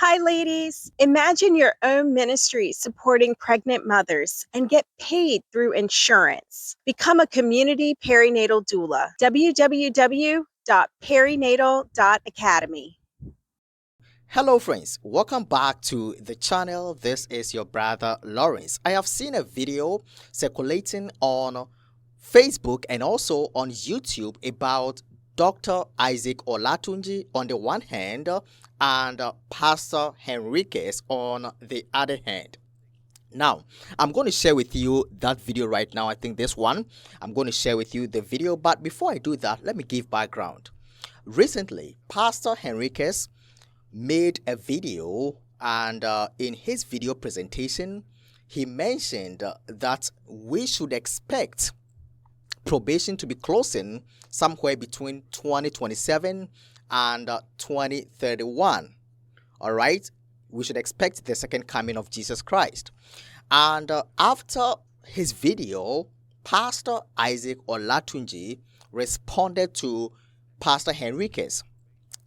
Hi, ladies. Imagine your own ministry supporting pregnant mothers and get paid through insurance. Become a community perinatal doula. www.perinatal.academy. Hello friends, welcome back to the channel. This is your brother Lawrence. I have seen a video circulating on Facebook and also on YouTube about Dr. Isaac Olatunji on the one hand and Pastor Henriquez on the other hand. Now, I'm going to share with you that video right now. I think this one, I'm going to share with you the video. But before I do that, let me give background. Recently, Pastor Henriquez made a video, and in his video presentation he mentioned that we should expect probation to be closing somewhere between 2027 and 2031. All right, we should expect the second coming of Jesus Christ. And after his video, Pastor Isaac Olatunji responded to Pastor Henriquez,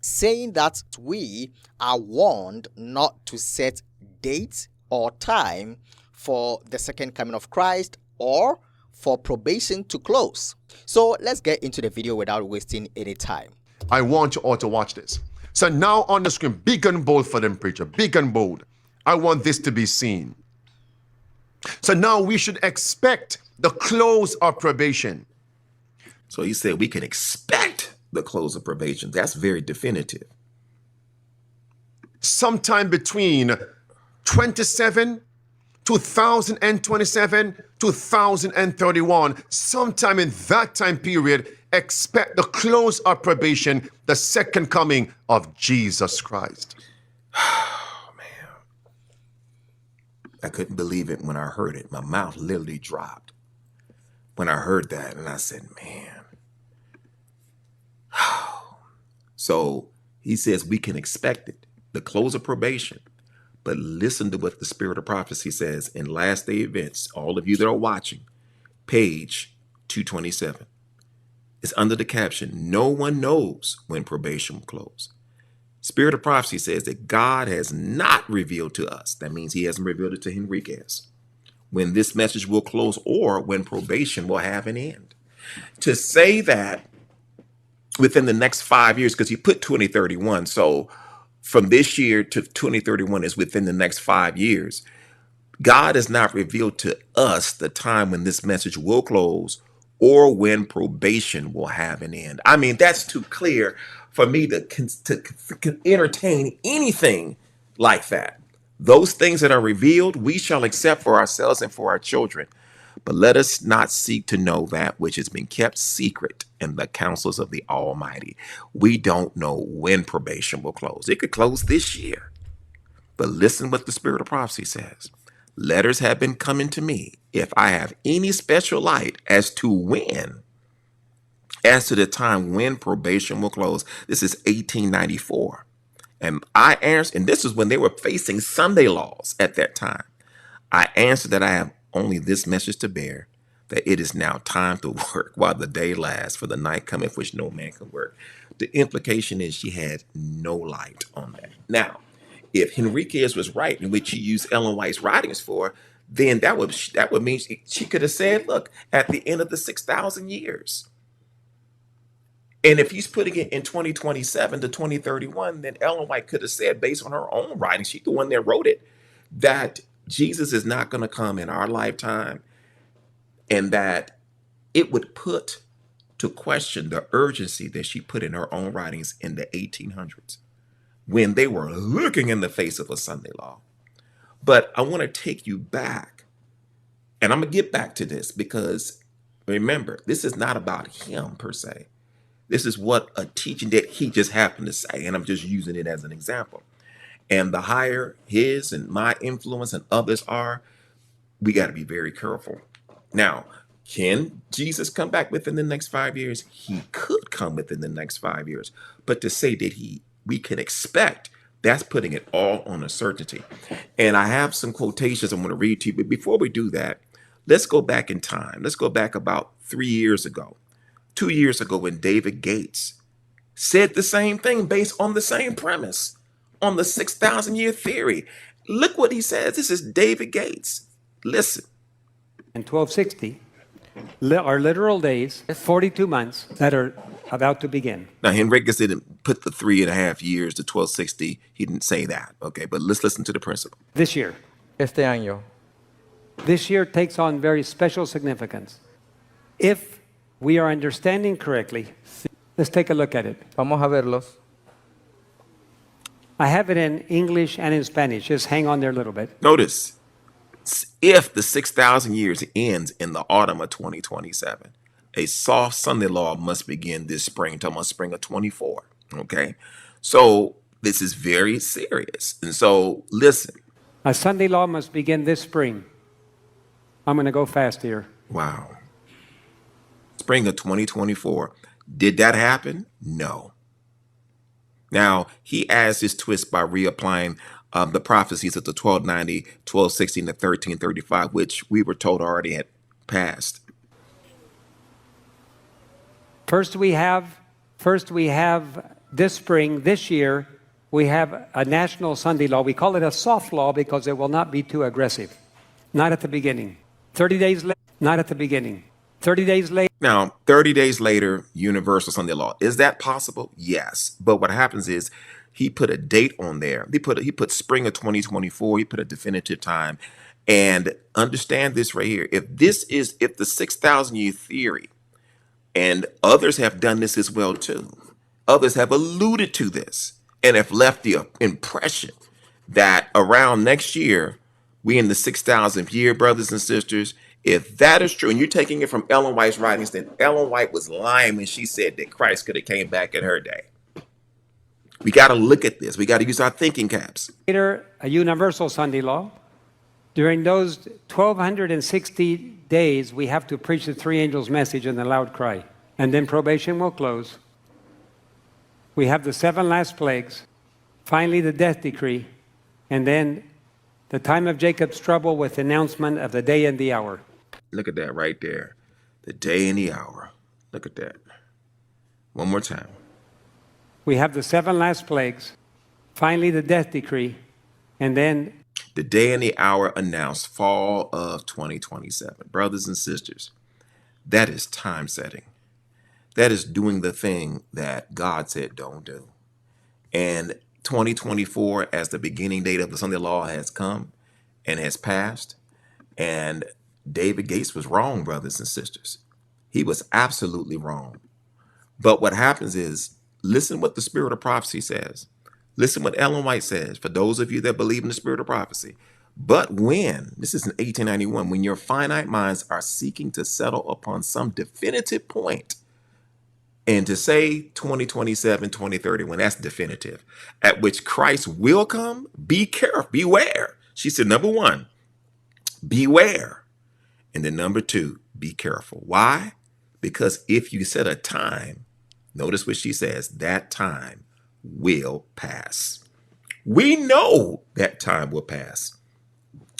saying that we are warned not to set dates or time for the second coming of Christ or for probation to close. So let's get into the video without wasting any time. I want you all to watch this. So now on the screen, big and bold for them, preacher, big and bold. I want this to be seen. So now we should expect the close of probation. So he said we can expect the close of probation. That's very definitive. Sometime between 2027, 2031, sometime in that time period, expect the close of probation, the second coming of Jesus Christ. Oh, man. I couldn't believe it when I heard it. My mouth literally dropped when I heard that. And I said, man. So he says we can expect it, the close of probation. But listen to what the Spirit of Prophecy says in Last Day Events. All of you that are watching, page 227. It's under the caption, no one knows when probation will close. Spirit of Prophecy says that God has not revealed to us. That means he hasn't revealed it to Henriquez when this message will close or when probation will have an end. To say that within the next 5 years, because he put 2031. So from this year to 2031 is within the next 5 years. God has not revealed to us the time when this message will close or when probation will have an end. I mean, that's too clear for me to entertain anything like that. Those things that are revealed, we shall accept for ourselves and for our children. But let us not seek to know that which has been kept secret in the counsels of the Almighty. We don't know when probation will close. It could close this year. But listen what the Spirit of Prophecy says. Letters have been coming to me. If I have any special light as to the time when probation will close. This is 1894. And I answered, and this is when they were facing Sunday laws at that time. I answered that I have only this message to bear, that it is now time to work while the day lasts, for the night cometh which no man can work. The implication is she had no light on that. Now, if Henriquez was right, in which she used Ellen White's writings for, then that would mean she could have said, look, at the end of the 6,000 years. And if he's putting it in 2027 to 2031, then Ellen White could have said, based on her own writing, she's the one that wrote it, that Jesus is not going to come in our lifetime, and that it would put to question the urgency that she put in her own writings in the 1800s when they were looking in the face of a Sunday law. But I want to take you back, and I'm going to get back to this because remember, this is not about him per se. This is what a teaching that he just happened to say, and I'm just using it as an example. And the higher his and my influence and others are, we got to be very careful. Now, can Jesus come back within the next 5 years? He could come within the next 5 years. But to say that we can expect, that's putting it all on a certainty. And I have some quotations I'm going to read to you. But before we do that, let's go back in time. Let's go back about 3 years ago, 2 years ago, when David Gates said the same thing based on the same premise. on the 6,000 year theory. Look what he says. This is David Gates. Listen. And 1260 are literal days, 42 months that are about to begin. Now, Henriquez didn't put the 3.5 years to 1260. He didn't say that. Okay, but let's listen to the principle. This year. Este año. This year takes on very special significance. If we are understanding correctly, let's take a look at it. Vamos a verlos. I have it in English and in Spanish. Just hang on there a little bit. Notice, if the 6,000 years ends in the autumn of 2027, a soft Sunday law must begin this spring, talking about spring of 24. Okay, so this is very serious. And so, listen. A Sunday law must begin this spring. I'm going to go fast here. Wow. Spring of 2024. Did that happen? No. Now, he adds his twist by reapplying the prophecies of the 1290, 1260, and the 1335, which we were told already had passed. First we have this spring, this year, we have a national Sunday law. We call it a soft law because it will not be too aggressive. Not at the beginning. 30 days later, not at the beginning. 30 days later. Now, 30 days later, universal Sunday law. Is that possible? Yes. But what happens is he put a date on there. He put spring of 2024. He put a definitive time. And understand this right here. If the 6,000 year theory, and others have done this as well too, others have alluded to this and have left the impression that around next year, we in the 6,000th year, brothers and sisters. If that is true, and you're taking it from Ellen White's writings, then Ellen White was lying when she said that Christ could have came back in her day. We got to look at this. We got to use our thinking caps. Later, a universal Sunday law. During those 1,260 days, we have to preach the three angels' message in the loud cry. And then probation will close. We have the 7 last plagues. Finally, the death decree. And then the time of Jacob's trouble with announcement of the day and the hour. Look at that right there. The day and the hour. Look at that. One more time. We have the 7 last plagues. Finally, the death decree. And then the day and the hour announced, fall of 2027. Brothers and sisters, that is time setting. That is doing the thing that God said don't do. And 2024, as the beginning date of the Sunday law, has come and has passed. And David Gates was wrong, brothers and sisters. He was absolutely wrong. But what happens is, listen what the spirit of prophecy says. Listen what Ellen White says, for those of you that believe in the spirit of prophecy. But when, this is in 1891, when your finite minds are seeking to settle upon some definitive point, and to say 2027, 2030, when that's definitive, at which Christ will come, be careful, beware. She said, number 1, beware. And then number 2, be careful. Why? Because if you set a time, notice what she says, that time will pass. We know that time will pass.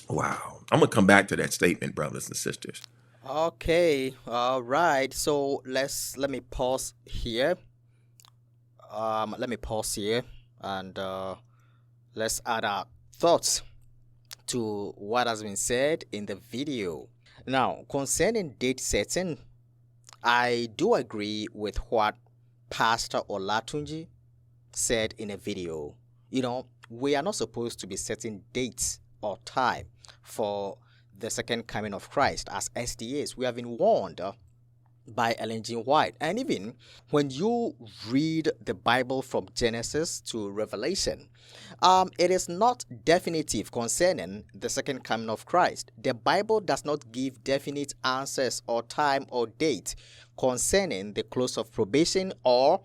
Wow. I'm going to come back to that statement, brothers and sisters. Okay, all right. So let me pause here. And let's add our thoughts to what has been said in the video. Now, concerning date setting, I do agree with what Pastor Olatunji said in a video. We are not supposed to be setting dates or time for the second coming of Christ as SDAs. We have been warned by Ellen G. White. And even when you read the Bible from Genesis to Revelation, it is not definitive concerning the second coming of Christ. The Bible does not give definite answers or time or date concerning the close of probation or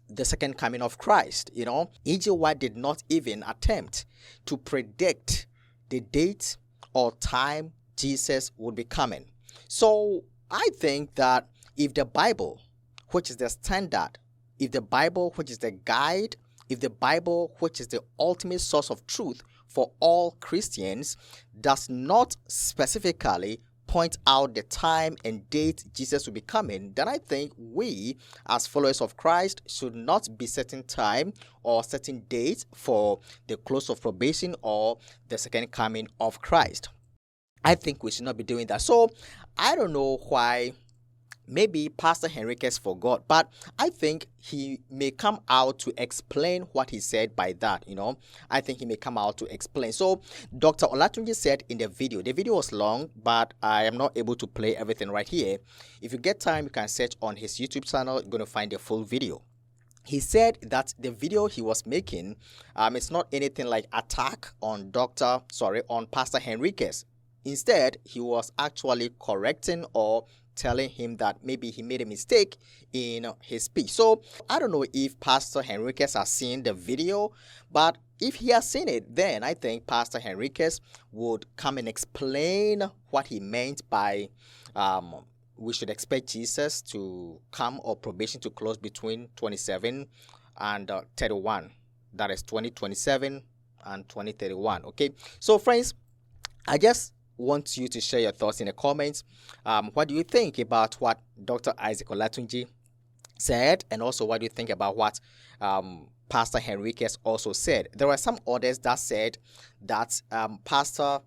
the second coming of Christ. E.G. White did not even attempt to predict the date or time Jesus would be coming. So I think that if the Bible, which is the standard, if the Bible, which is the guide, if the Bible, which is the ultimate source of truth for all Christians, does not specifically point out the time and date Jesus will be coming, then I think we, as followers of Christ, should not be setting time or setting date for the close of probation or the second coming of Christ. I think we should not be doing that. So I don't know why. Maybe Pastor Henriquez forgot, but I think he may come out to explain what he said by that, I think he may come out to explain. So Dr. Olatunji said in the video was long, but I am not able to play everything right here. If you get time, you can search on his YouTube channel, you're going to find the full video. He said that the video he was making, it's not anything like attack on Pastor Henriquez. Instead, he was actually correcting or telling him that maybe he made a mistake in his speech. So I don't know if Pastor Henriquez has seen the video, but if he has seen it, then I think Pastor Henriquez would come and explain what he meant by we should expect Jesus to come or probation to close between 27 and 31. That is 2027 and 2031. Okay, so friends, I just want you to share your thoughts in the comments. What do you think about what Dr. Isaac Olatunji said, and also what do you think about what Pastor Henriquez also said? There were some others that said that Pastor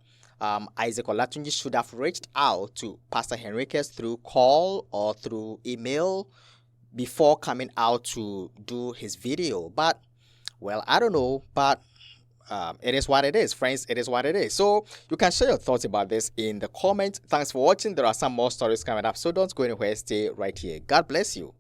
Isaac Olatunji should have reached out to Pastor Henriquez through call or through email before coming out to do his video. But well, I don't know, but it is what it is, friends. It is what it is. So you can share your thoughts about this in the comments. Thanks for watching. There are some more stories coming up, so don't go anywhere. Stay right here. God bless you.